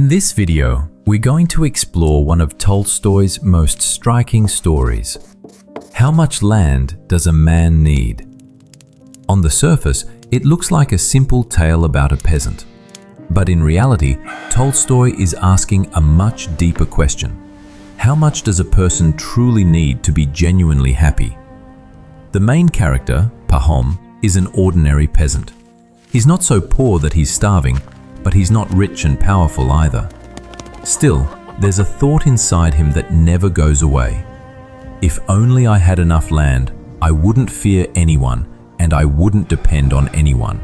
In this video, we're going to explore one of Tolstoy's most striking stories. How much land does a man need? On the surface, it looks like a simple tale about a peasant. But in reality, Tolstoy is asking a much deeper question. How much does a person truly need to be genuinely happy? The main character, Pahom, is an ordinary peasant. He's not so poor that he's starving, but he's not rich and powerful either. Still, there's a thought inside him that never goes away. If only I had enough land, I wouldn't fear anyone, and I wouldn't depend on anyone.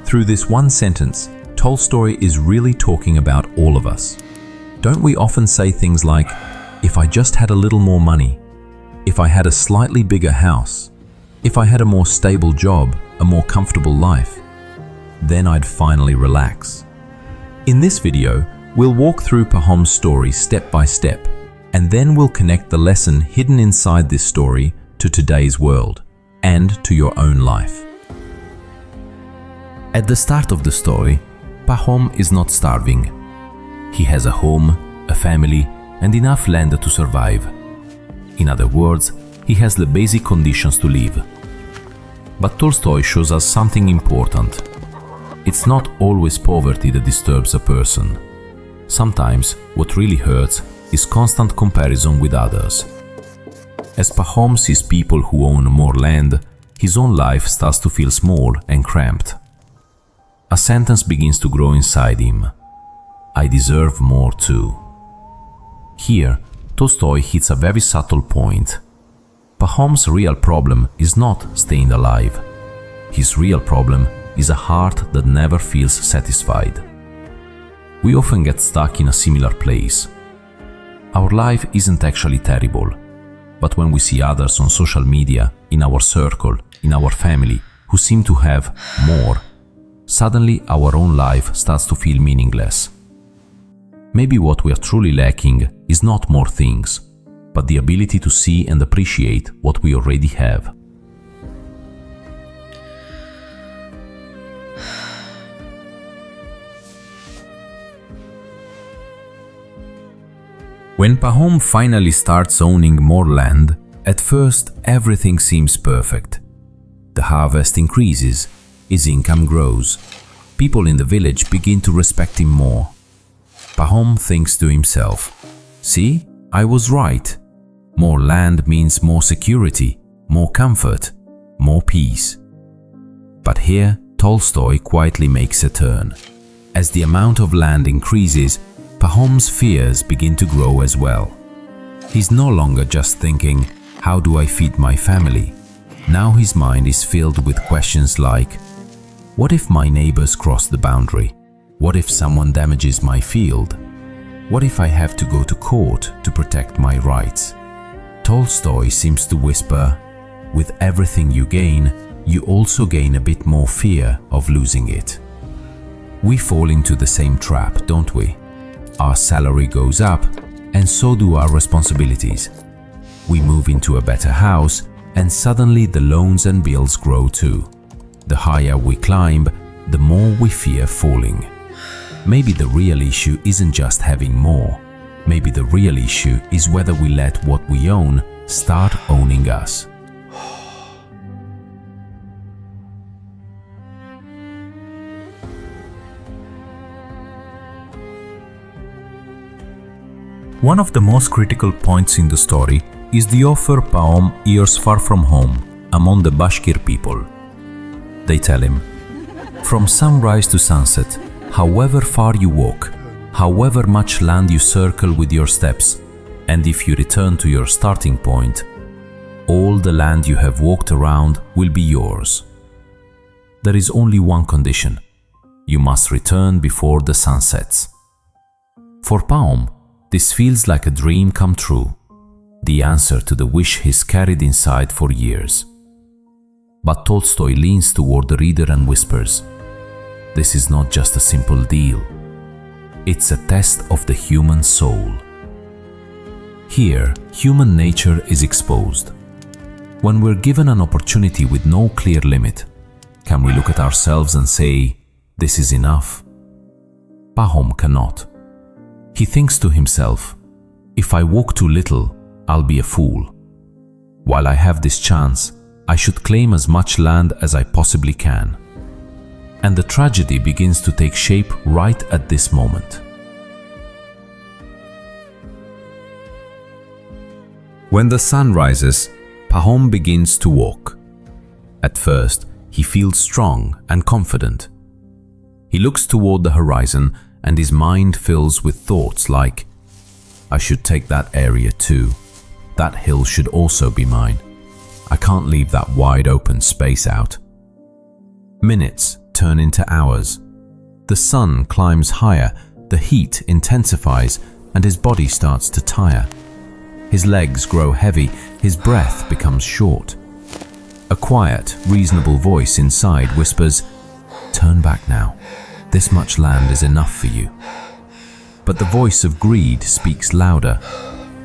Through this one sentence, Tolstoy is really talking about all of us. Don't we often say things like, if I just had a little more money, if I had a slightly bigger house, if I had a more stable job, a more comfortable life, then I'd finally relax. In this video, we'll walk through Pahom's story step by step, and then we'll connect the lesson hidden inside this story to today's world and to your own life. At the start of the story, Pahom is not starving. He has a home, a family, and enough land to survive. In other words, he has the basic conditions to live. But Tolstoy shows us something important. It's not always poverty that disturbs a person. Sometimes what really hurts is constant comparison with others. As Pahom sees people who own more land, his own life starts to feel small and cramped. A sentence begins to grow inside him. I deserve more too. Here, Tolstoy hits a very subtle point. Pahom's real problem is not staying alive. His real problem is a heart that never feels satisfied. We often get stuck in a similar place. Our life isn't actually terrible, but when we see others on social media, in our circle, in our family, who seem to have more, suddenly our own life starts to feel meaningless. Maybe what we are truly lacking is not more things, but the ability to see and appreciate what we already have. When Pahom finally starts owning more land, at first everything seems perfect. The harvest increases, his income grows. People in the village begin to respect him more. Pahom thinks to himself, "See, I was right. More land means more security, more comfort, more peace." But here, Tolstoy quietly makes a turn. As the amount of land increases, Pahom's fears begin to grow as well. He's no longer just thinking, how do I feed my family? Now his mind is filled with questions like, what if my neighbors cross the boundary? What if someone damages my field? What if I have to go to court to protect my rights? Tolstoy seems to whisper, with everything you gain, you also gain a bit more fear of losing it. We fall into the same trap, don't we? Our salary goes up, and so do our responsibilities. We move into a better house, and suddenly the loans and bills grow too. The higher we climb, the more we fear falling. Maybe the real issue isn't just having more. Maybe the real issue is whether we let what we own start owning us. One of the most critical points in the story is the offer Pahom hears far from home, among the Bashkir people. They tell him, from sunrise to sunset, however far you walk, however much land you circle with your steps, and if you return to your starting point, all the land you have walked around will be yours. There is only one condition. You must return before the sun sets. For Pahom, this feels like a dream come true, the answer to the wish he's carried inside for years. But Tolstoy leans toward the reader and whispers, this is not just a simple deal. It's a test of the human soul. Here, human nature is exposed. When we're given an opportunity with no clear limit, can we look at ourselves and say, this is enough? Pahom cannot. He thinks to himself, if I walk too little, I'll be a fool. While I have this chance, I should claim as much land as I possibly can. And the tragedy begins to take shape right at this moment. When the sun rises, Pahom begins to walk. At first, he feels strong and confident. He looks toward the horizon and his mind fills with thoughts like, I should take that area too. That hill should also be mine. I can't leave that wide open space out. Minutes turn into hours. The sun climbs higher, the heat intensifies, and his body starts to tire. His legs grow heavy, his breath becomes short. A quiet, reasonable voice inside whispers, turn back now. This much land is enough for you. But the voice of greed speaks louder.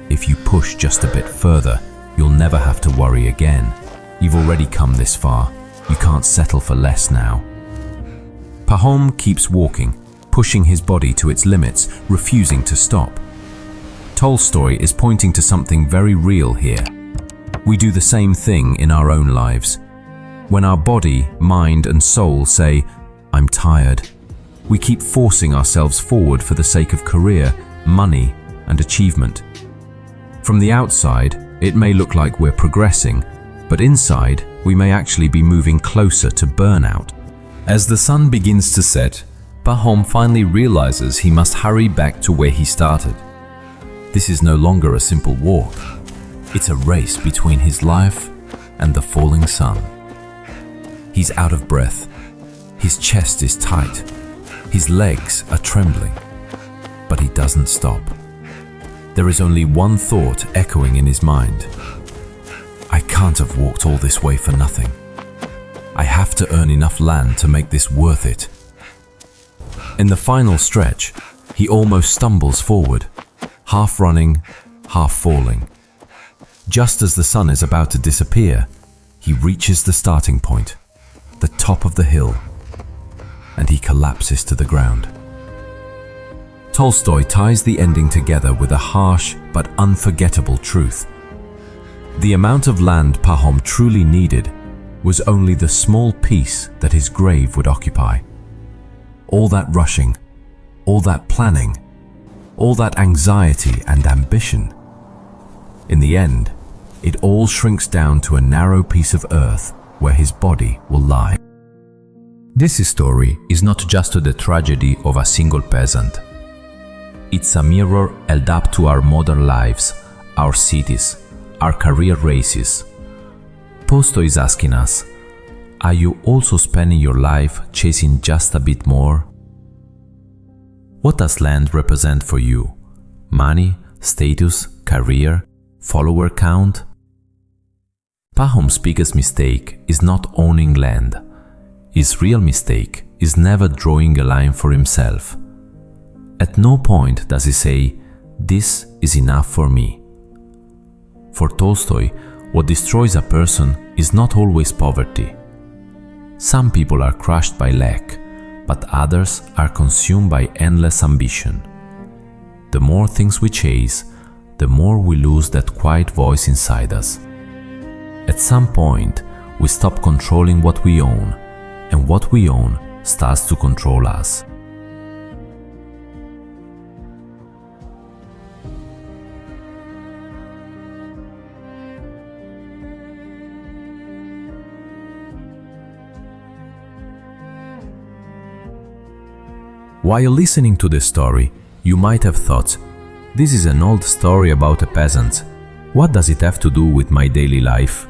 If you push just a bit further, you'll never have to worry again. You've already come this far. You can't settle for less now. Pahom keeps walking, pushing his body to its limits, refusing to stop. Tolstoy is pointing to something very real here. We do the same thing in our own lives. When our body, mind, and soul say, I'm tired, we keep forcing ourselves forward for the sake of career, money, and achievement. From the outside, it may look like we're progressing, but inside, we may actually be moving closer to burnout. As the sun begins to set, Pahom finally realizes he must hurry back to where he started. This is no longer a simple walk. It's a race between his life and the falling sun. He's out of breath. His chest is tight. His legs are trembling. But he doesn't stop. There is only one thought echoing in his mind. I can't have walked all this way for nothing. I have to earn enough land to make this worth it. In the final stretch, he almost stumbles forward, half running, half falling. Just as the sun is about to disappear, he reaches the starting point, the top of the hill, and he collapses to the ground. Tolstoy ties the ending together with a harsh but unforgettable truth. The amount of land Pahom truly needed was only the small piece that his grave would occupy. All that rushing, all that planning, all that anxiety and ambition. In the end, it all shrinks down to a narrow piece of earth where his body will lie. This story is not just the tragedy of a single peasant. It's a mirror held up to our modern lives, our cities, our career races. Tolstoy is asking us, are you also spending your life chasing just a bit more? What does land represent for you? Money, status, career, follower count? Pahom's biggest mistake is not owning land. His real mistake is never drawing a line for himself. At no point does he say, this is enough for me. For Tolstoy, what destroys a person is not always poverty. Some people are crushed by lack, but others are consumed by endless ambition. The more things we chase, the more we lose that quiet voice inside us. At some point, we stop controlling what we own, and what we own starts to control us. While listening to this story, you might have thought, this is an old story about a peasant. What does it have to do with my daily life?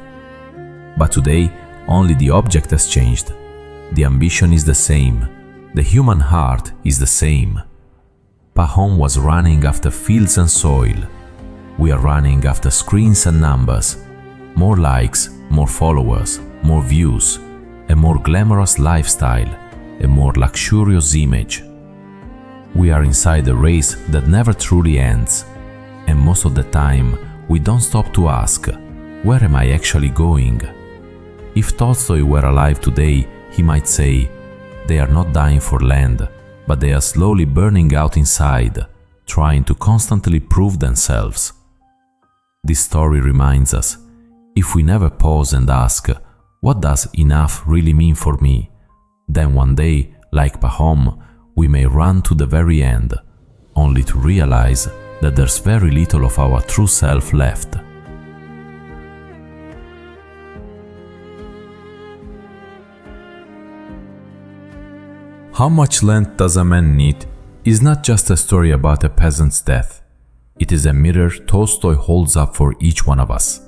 But today, only the object has changed. The ambition is the same. The human heart is the same. Pahom was running after fields and soil. We are running after screens and numbers. More likes, more followers, more views, a more glamorous lifestyle, a more luxurious image. We are inside a race that never truly ends, and most of the time we don't stop to ask, where am I actually going? If Tolstoy were alive today, he might say, they are not dying for land, but they are slowly burning out inside, trying to constantly prove themselves. This story reminds us, if we never pause and ask, what does enough really mean for me? Then one day, like Pahom, we may run to the very end, only to realize that there's very little of our true self left. How much land does a man need is not just a story about a peasant's death. It is a mirror Tolstoy holds up for each one of us.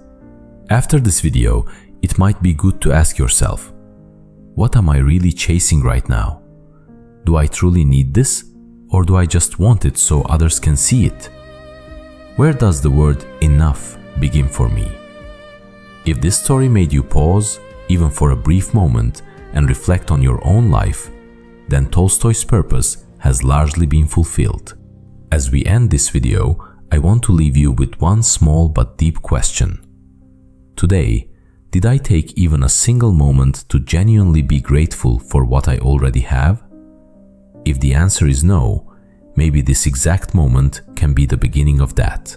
After this video, it might be good to ask yourself, what am I really chasing right now? Do I truly need this, or do I just want it so others can see it? Where does the word enough begin for me? If this story made you pause, even for a brief moment, and reflect on your own life, then Tolstoy's purpose has largely been fulfilled. As we end this video, I want to leave you with one small but deep question. Today, did I take even a single moment to genuinely be grateful for what I already have? If the answer is no, maybe this exact moment can be the beginning of that.